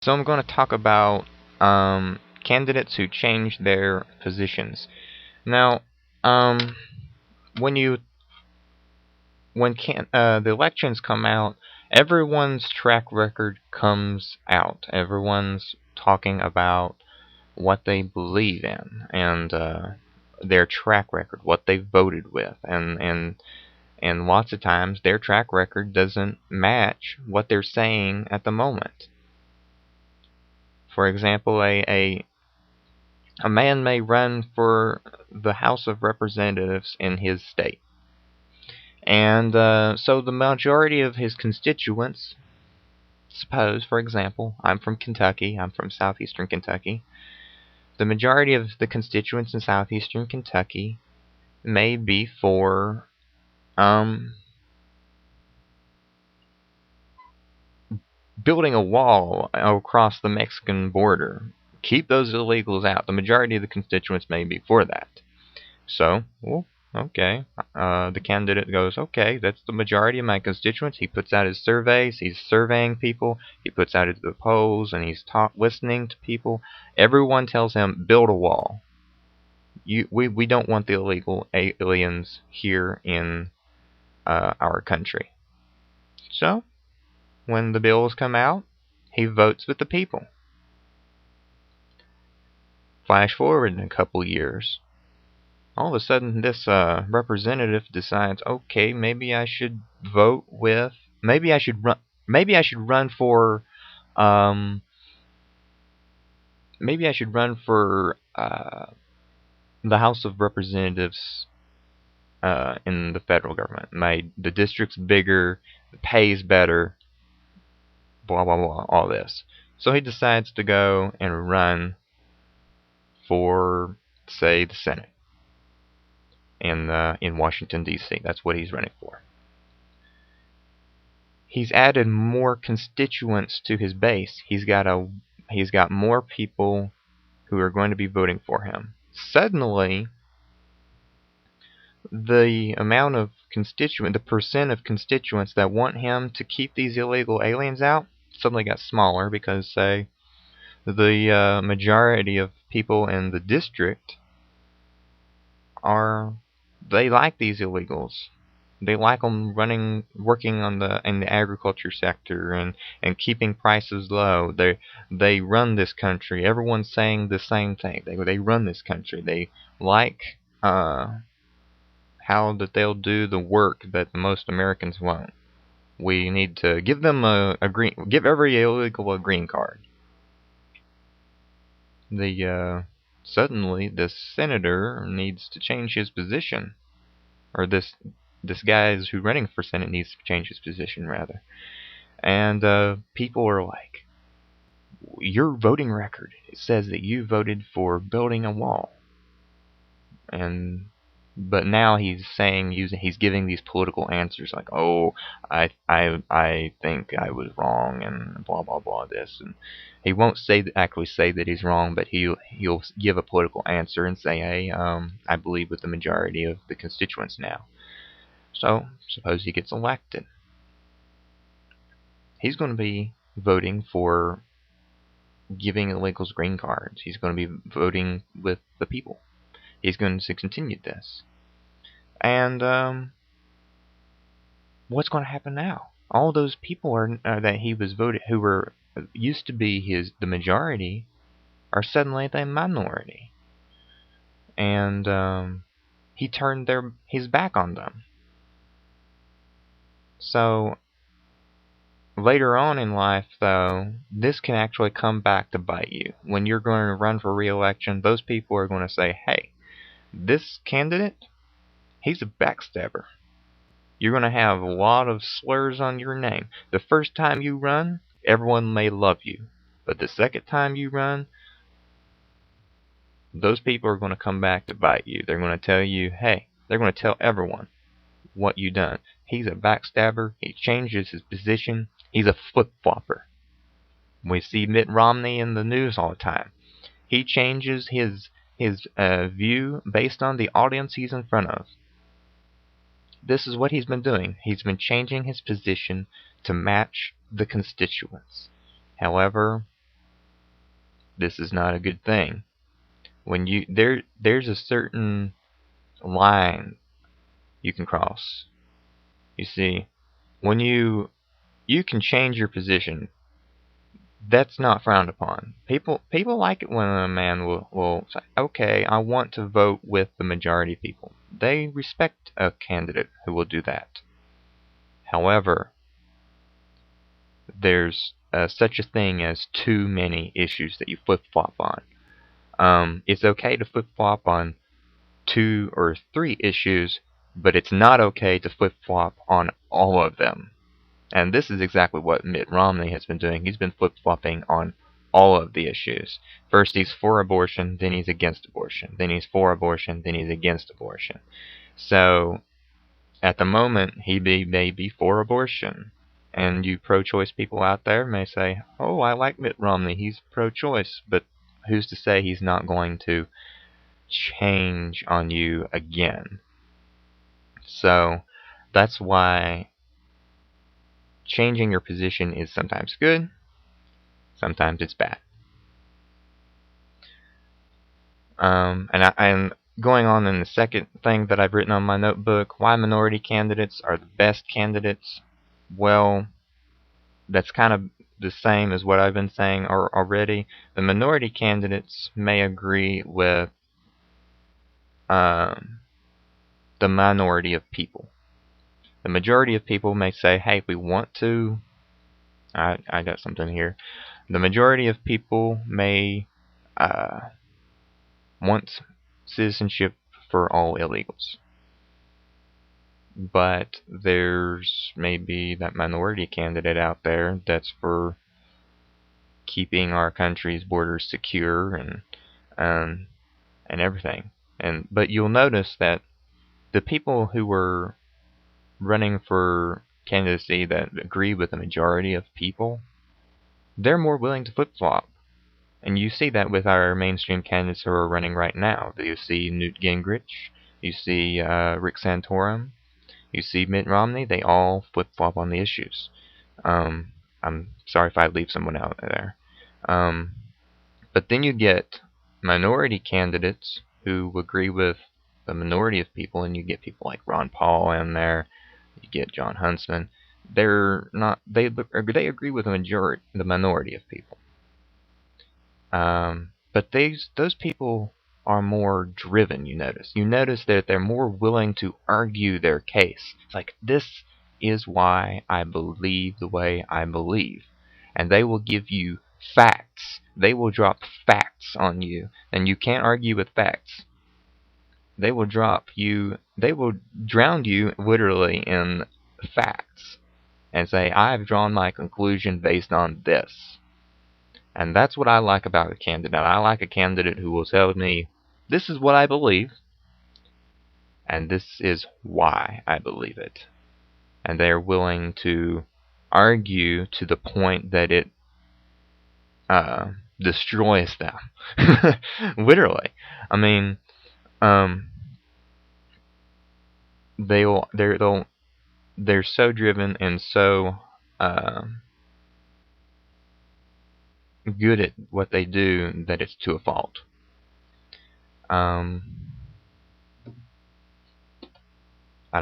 So I'm going to talk about candidates who change their positions. Now, um, when you when the elections come out, everyone's track record comes out. Everyone's talking about what they believe in and their track record, what they voted with, and lots of times their track record doesn't match what they're saying at the moment. For example, a man may run for the House of Representatives in his state. And so the majority of his constituents, suppose, for example, I'm from Kentucky, I'm from southeastern Kentucky. The majority of the constituents in southeastern Kentucky may be for building a wall across the Mexican border. Keep those illegals out. The majority of the constituents may be for that. So, well, okay. The candidate goes, okay, that's the majority of my constituents. He puts out his surveys. He's surveying people. He puts out the polls, and he's listening to people. Everyone tells him, build a wall. We don't want the illegal aliens here in our country. So, when the bills come out, he votes with the people. Flash forward in a couple years. All of a sudden, this representative decides, okay, maybe I should vote with, maybe I should run for, maybe I should run for the House of Representatives in the federal government. The district's bigger, the pay's better, blah blah blah, all this. So he decides to go and run for, say, the Senate in Washington D.C. That's what he's running for. He's added more constituents to his base. He's got more people who are going to be voting for him. Suddenly, the amount of the percent of constituents that want him to keep these illegal aliens out suddenly got smaller because, say, the majority of people in the district they like these illegals. They like them working in the agriculture sector and keeping prices low. They run this country. Everyone's saying the same thing. They run this country. They like how that they'll do the work that most Americans won't. We need to give them give every illegal a green card. Suddenly this senator needs to change his position, or this guy who's running for Senate needs to change his position rather. And people are like, your voting record, it says that you voted for building a wall. But now he's giving these political answers like, oh, I think I was wrong and blah blah blah this, and he won't actually say that he's wrong, but he'll give a political answer and say, hey, I believe with the majority of the constituents now. So suppose he gets elected. He's going to be voting for giving illegals green cards. He's going to be voting with the people. He's going to continue this. And what's going to happen now? All those people that he was voted, who were used to be the majority, are suddenly the minority. And he turned his back on them. So later on in life, though, this can actually come back to bite you. When you're going to run for re-election, those people are going to say, hey, this candidate, he's a backstabber. You're going to have a lot of slurs on your name. The first time you run, everyone may love you. But the second time you run, those people are going to come back to bite you. They're going to tell you, hey, they're going to tell everyone what you done. He's a backstabber. He changes his position. He's a flip-flopper. We see Mitt Romney in the news all the time. He changes his view based on the audience he's in front of. This is what he's been doing. He's been changing his position to match the constituents. However, This is not a good thing. When there's a certain line you can cross. You see, when you can change your position, that's not frowned upon. People like it when a man will say, okay, I want to vote with the majority of people. They respect a candidate who will do that. However, there's such a thing as too many issues that you flip-flop on. It's okay to flip-flop on 2 or 3 issues, but it's not okay to flip-flop on all of them. And this is exactly what Mitt Romney has been doing. He's been flip-flopping on all of the issues. First he's for abortion, then he's against abortion. Then he's for abortion, then he's against abortion. So, at the moment, he may be for abortion. And you pro-choice people out there may say, oh, I like Mitt Romney, he's pro-choice. But who's to say he's not going to change on you again? So, that's why changing your position is sometimes good, sometimes it's bad. And going on in the second thing that I've written on my notebook, why minority candidates are the best candidates. Well, that's kind of the same as what I've been saying already. The minority candidates may agree with the minority of people. The majority of people may say, hey, we want to... I got something here. The majority of people may want citizenship for all illegals. But there's maybe that minority candidate out there that's for keeping our country's borders secure and everything. But you'll notice that the people who were running for candidacy that agree with the majority of people, they're more willing to flip-flop. And you see that with our mainstream candidates who are running right now. You see Newt Gingrich, you see Rick Santorum, you see Mitt Romney. They all flip-flop on the issues. I'm sorry if I leave someone out there. But then you get minority candidates who agree with the minority of people, and you get people like Ron Paul in there. You get John Huntsman. They're not. They agree with the minority of people. But those people are more driven, you notice. You notice that they're more willing to argue their case. It's like, this is why I believe the way I believe. And they will give you facts. They will drop facts on you. And you can't argue with facts. They will drown you literally in facts. And say, I've drawn my conclusion based on this. And that's what I like about a candidate. I like a candidate who will tell me, this is what I believe, and this is why I believe it. And they're willing to argue to the point that it destroys them. Literally. I mean, they're so driven and so good at what they do that it's to a fault. And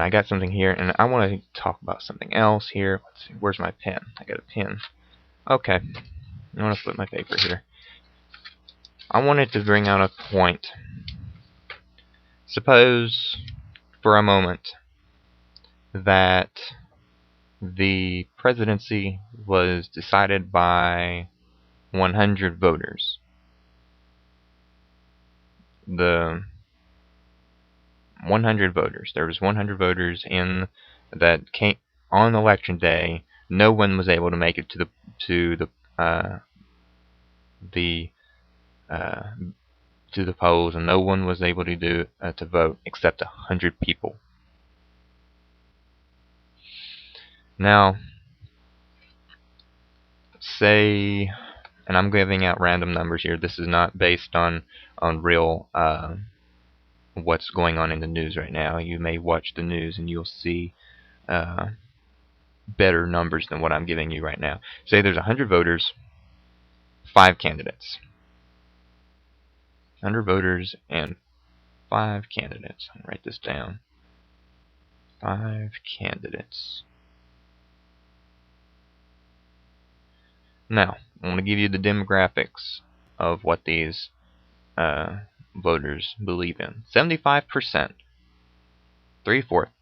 I got something here, and I want to talk about something else here. Let's see, where's my pen? I got a pen. Okay, I want to flip my paper here. I wanted to bring out a point. Suppose, for a moment, that the presidency was decided by 100 voters. The 100 voters. There was 100 voters in that came on election day. No one was able to make it to the polls, and no one was able to vote except 100 people. Now, say, and I'm giving out random numbers here. This is not based on real what's going on in the news right now. You may watch the news and you'll see better numbers than what I'm giving you right now. Say there's 100 voters, 5 candidates. 100 voters and 5 candidates. I'll write this down. 5 candidates. Now, I want to give you the demographics of what these voters believe in. 75%, three-fourths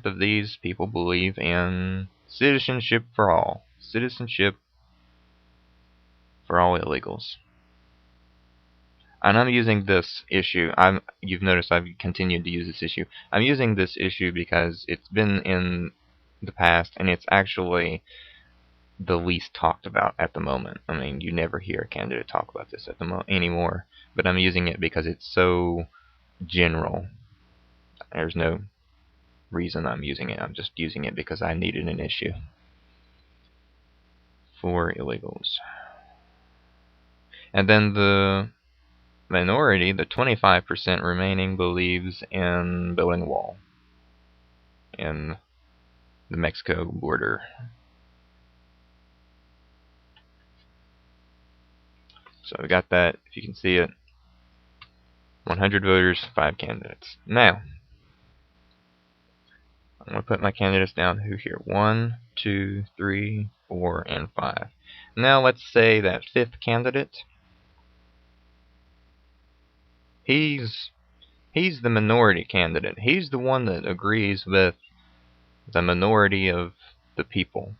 of these people believe in citizenship for all. Citizenship for all illegals. And I'm using this issue. You've noticed I've continued to use this issue. I'm using this issue because it's been in the past, and it's actually the least talked about at the moment. I mean, you never hear a candidate talk about this at the anymore. But I'm using it because it's so general. There's no reason I'm using it. I'm just using it because I needed an issue for illegals. And then the minority, the 25% remaining, believes in building a wall in the Mexico border. So we got that, if you can see it. 100 voters, 5 candidates. Now, I'm going to put my candidates down here. 1, 2, 3, 4, and 5. Now let's say that 5th candidate, he's the minority candidate. He's the one that agrees with the minority of the people.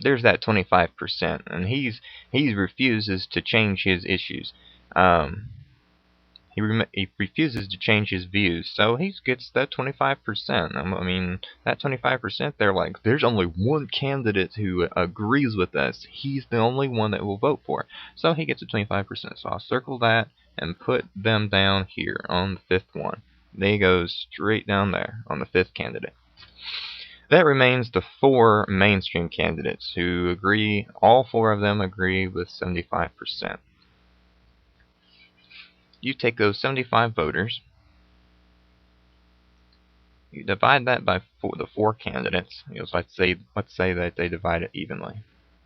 There's that 25%, and he refuses to change his issues. He refuses to change his views, so he gets that 25%. I mean, that 25%, they're like, there's only one candidate who agrees with us. He's the only one that we'll vote for. So he gets a 25%. So I'll circle that and put them down here on the 5th one. They go straight down there on the 5th candidate. That remains the 4 mainstream candidates who agree, all 4 of them agree with 75%. You take those 75 voters, you divide that by the 4 candidates. Let's say that they divide it evenly.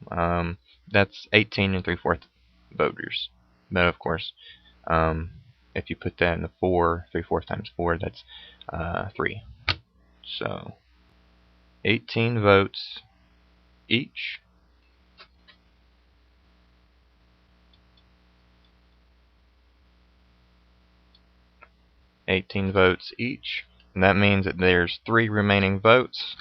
That's 18 3/4 voters. But of course, if you put that in the 4, 3/4 times 4, that's 3. So 18 votes each. And that means that there's 3 remaining votes.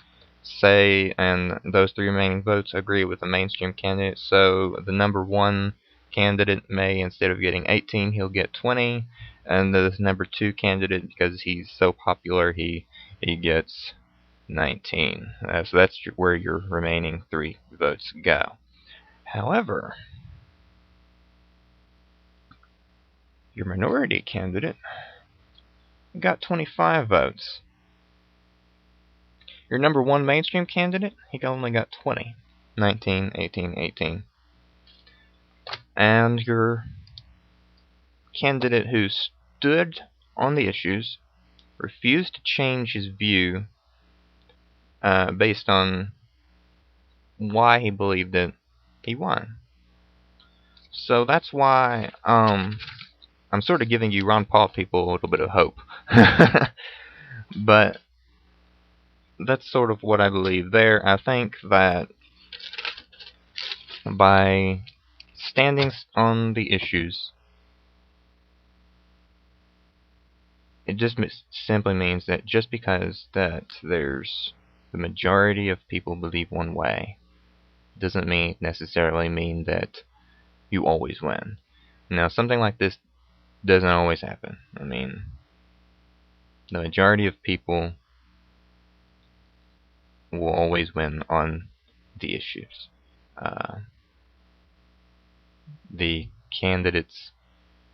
And those 3 remaining votes agree with the mainstream candidate. So the number 1 candidate may, instead of getting 18, he'll get 20. And the number 2 candidate, because he's so popular, he gets 19. So that's where your remaining 3 votes go. However, your minority candidate got 25 votes. Your number 1 mainstream candidate, he only got 20. 19, 18, 18. And your candidate who stood on the issues, refused to change his view based on why he believed it, he won. So that's why I'm sort of giving you Ron Paul people a little bit of hope. But that's sort of what I believe there. I think that by standing on the issues, it just simply means that just because that there's the majority of people believe one way, doesn't necessarily mean that you always win. Now, something like this doesn't always happen. I mean, the majority of people will always win on the issues. The candidates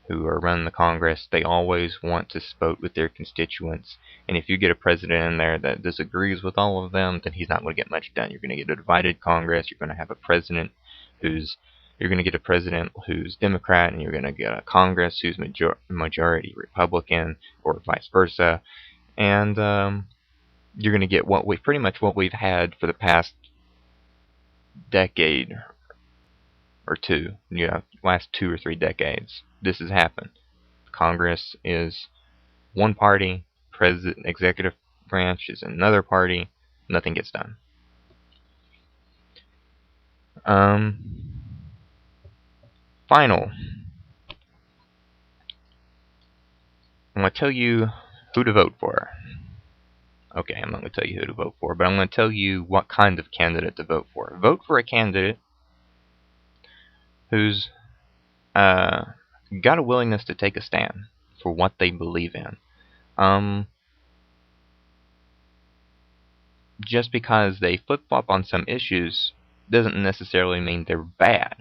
who are running the Congress, they always want to vote with their constituents. And if you get a president in there that disagrees with all of them, then he's not going to get much done. You're going to get a divided Congress. You're going to have a president you're going to get a president who's Democrat, and you're going to get a Congress who's majority Republican, or vice versa. And you're going to get pretty much what we've had for the past decade or two, last 2 or 3 decades. This has happened. Congress is one party, president, executive branch is another party. Nothing gets done. Final. I'm going to tell you who to vote for. Okay, I'm not going to tell you who to vote for, but I'm going to tell you what kind of candidate to vote for. Vote for a candidate who's got a willingness to take a stand for what they believe in. Just because they flip-flop on some issues doesn't necessarily mean they're bad.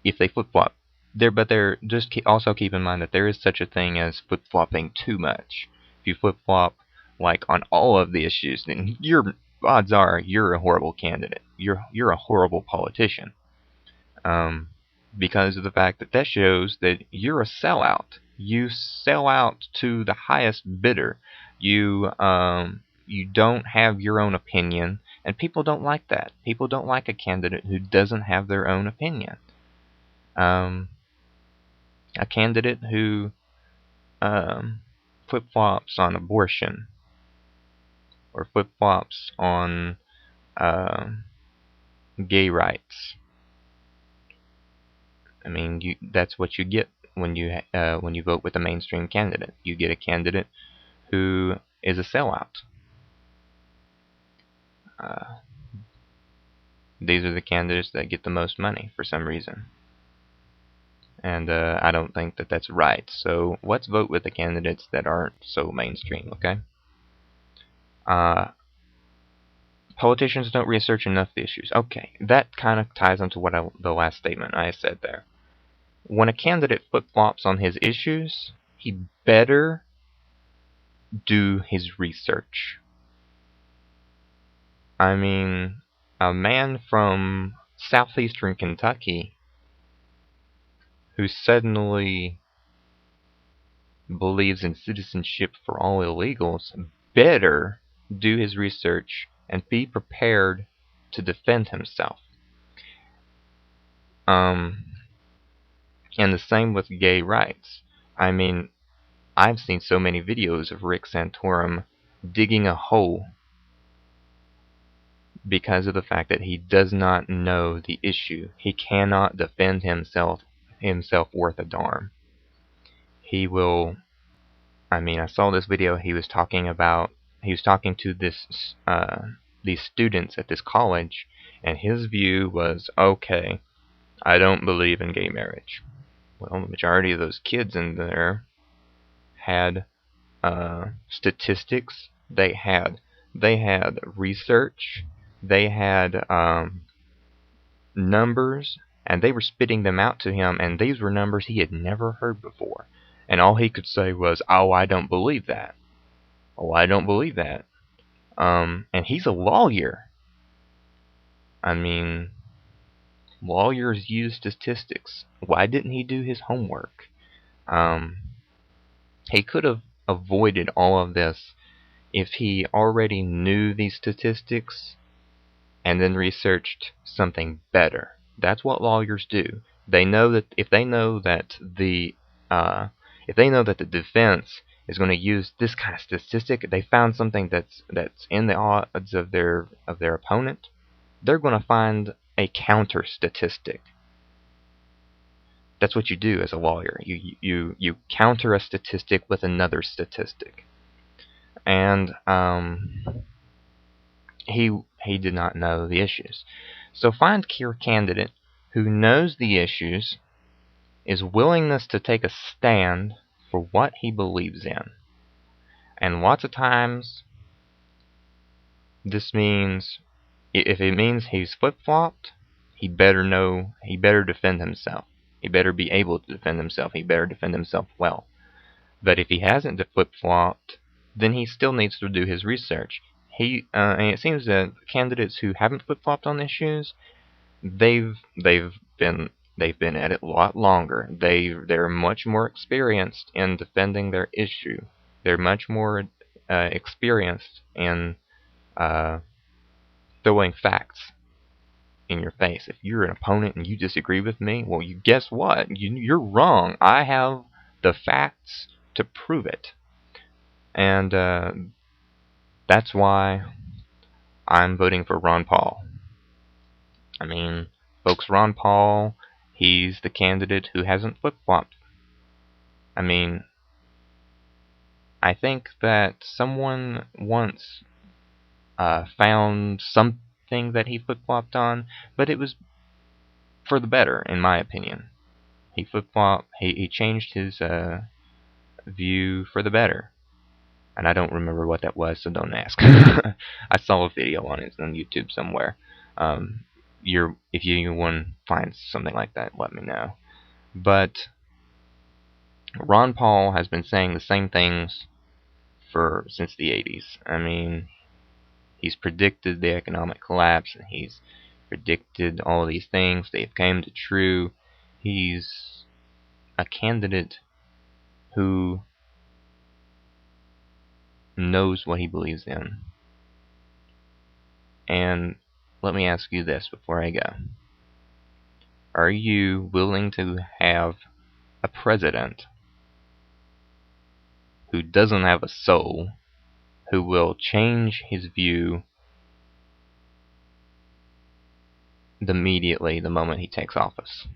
If they flip-flop, but just also keep in mind that there is such a thing as flip-flopping too much. If you flip-flop like on all of the issues, then odds are you're a horrible candidate. You're a horrible politician. Because of the fact that shows that you're a sellout. You sell out to the highest bidder. You don't have your own opinion, and people don't like that. People don't like a candidate who doesn't have their own opinion. A candidate who flip-flops on abortion or flip-flops on gay rights. I mean, that's what you get when you vote with a mainstream candidate. You get a candidate who is a sellout. These are the candidates that get the most money for some reason. And I don't think that that's right. So let's vote with the candidates that aren't so mainstream, okay? Politicians don't research enough issues. Okay, that kind of ties into what the last statement I said there. When a candidate flip-flops on his issues, he better do his research. I mean, a man from southeastern Kentucky who suddenly believes in citizenship for all illegals better do his research and be prepared to defend himself. And the same with gay rights. I mean, I've seen so many videos of Rick Santorum digging a hole because of the fact that he does not know the issue. He cannot defend himself worth a darn. He will. I mean, I saw this video. He was talking to these students at this college, and his view was, okay, I don't believe in gay marriage. Well, the majority of those kids in there had statistics. They had research. They had numbers, and they were spitting them out to him, and these were numbers he had never heard before. And all he could say was, "Oh, I don't believe that. Oh, I don't believe that." And he's a lawyer. I mean, lawyers use statistics. Why didn't he do his homework? He could have avoided all of this if he already knew these statistics and then researched something better. That's what lawyers do. They know that if they know that the defense is going to use this kind of statistic, they found something that's in the odds of their opponent, they're going to find a counter statistic. That's what you do as a lawyer. You counter a statistic with another statistic. And he did not know the issues. So find your candidate who knows the issues, is willingness to take a stand for what he believes in. And lots of times, this means, if it means he's flip-flopped, he better defend himself. He better be able to defend himself. He better defend himself well. But if he hasn't flip-flopped, then he still needs to do his research. And it seems that candidates who haven't flip-flopped on issues, they've been at it a lot longer. They're much more experienced in defending their issue. They're much more experienced in throwing facts in your face. If you're an opponent and you disagree with me, well, you guess what? You're wrong. I have the facts to prove it. And that's why I'm voting for Ron Paul. I mean, folks, Ron Paul, he's the candidate who hasn't flip-flopped. I mean, I think that someone once found something that he flip-flopped on, but it was for the better, in my opinion. He flip-flopped, he changed his view for the better. And I don't remember what that was, so don't ask. I saw a video on it on YouTube somewhere. If you want to find something like that, let me know. But Ron Paul has been saying the same things since the 80s. I mean, he's predicted the economic collapse, and he's predicted all of these things. They've come to true. He's a candidate who knows what he believes in. And let me ask you this before I go. Are you willing to have a president who doesn't have a soul, who will change his view immediately the moment he takes office?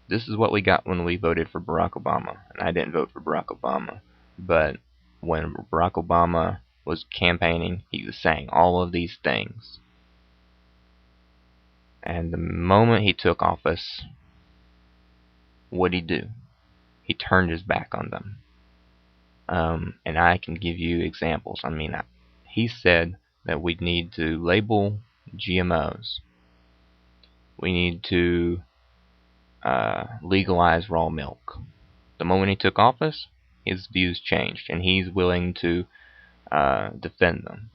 This is what we got when we voted for Barack Obama. And I didn't vote for Barack Obama, but when Barack Obama was campaigning, he was saying all of these things. And the moment he took office, what did he do? He turned his back on them. And I can give you examples. I mean, he said that we need to label GMOs. We need to legalize raw milk. The moment he took office, his views changed, and he's willing to defend them.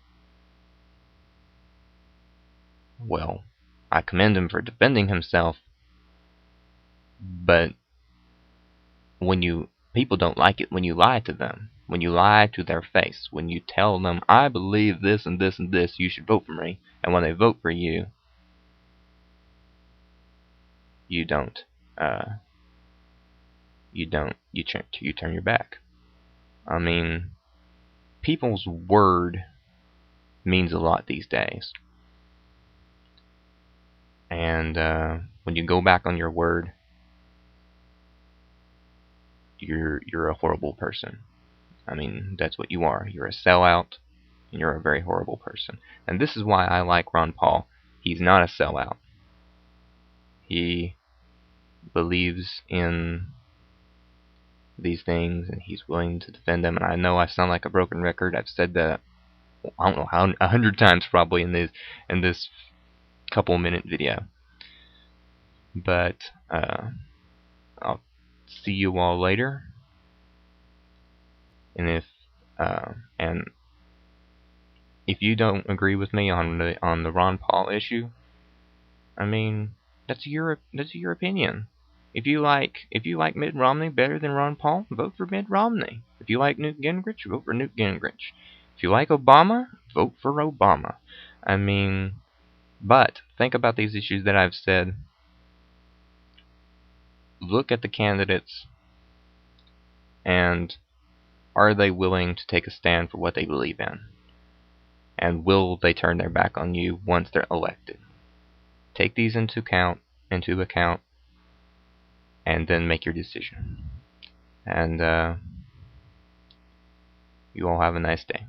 Well, I commend him for defending himself, but people don't like it when you lie to them, when you lie to their face, when you tell them, I believe this and this and this, you should vote for me, and when they vote for you, you don't. You turn your back. I mean, people's word means a lot these days. And when you go back on your word, you're a horrible person. I mean, that's what you are. You're a sellout, and you're a very horrible person. And this is why I like Ron Paul. He's not a sellout. He believes in these things, and he's willing to defend them. And I know I sound like a broken record. I've said that, I don't know how, 100 times probably in this couple-minute video. But I'll see you all later. And if you don't agree with me on the Ron Paul issue, I mean, that's your opinion. If you like Mitt Romney better than Ron Paul, vote for Mitt Romney. If you like Newt Gingrich, vote for Newt Gingrich. If you like Obama, vote for Obama. I mean, but think about these issues that I've said. Look at the candidates, and are they willing to take a stand for what they believe in? And will they turn their back on you once they're elected? Take these into account, and then make your decision. And you all have a nice day.